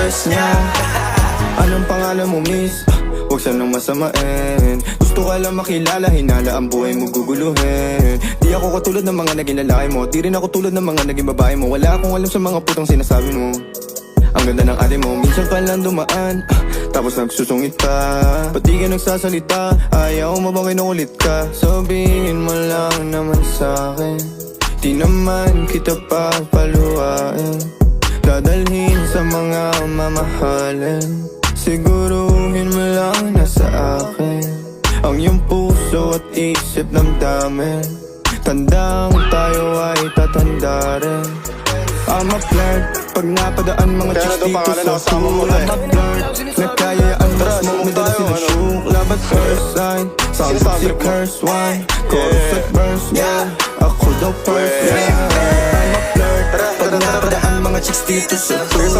first niya. Anong pangalan mo, miss? Huwag sanang masamain. Gusto ka lang makilala, hinala ang buhay mo guguluhin. Di ako katulad ng mga naging lalaki mo, di rin ako tulad ng mga naging babae mo. Wala akong alam sa mga putang sinasabi mo. Ang ganda ng ate mo, minsan ka lang dumaan, tapos nagsusungit pa. Ba't di ka nagsasalita? Ayaw mo bang kinukulit ka? Sabihin mo lang naman sa'kin, di naman kita papaluhain. Dadalhin sa mga mamahalin. Siguruhin mo lang na sa akin ang iyong puso at isip damdamin. Tandang tayo ay tatanda rin. I'm a flirt, pag napadaan mga chicks dito sa school. I'm a flirt, nagkayaan mo smoke, may dala sila shook. Love at first sight, sound si curse one. Chorus at verse, yeah, ako daw first, yeah. I'm a flirt, pag napadaan mga chicks dito sa school.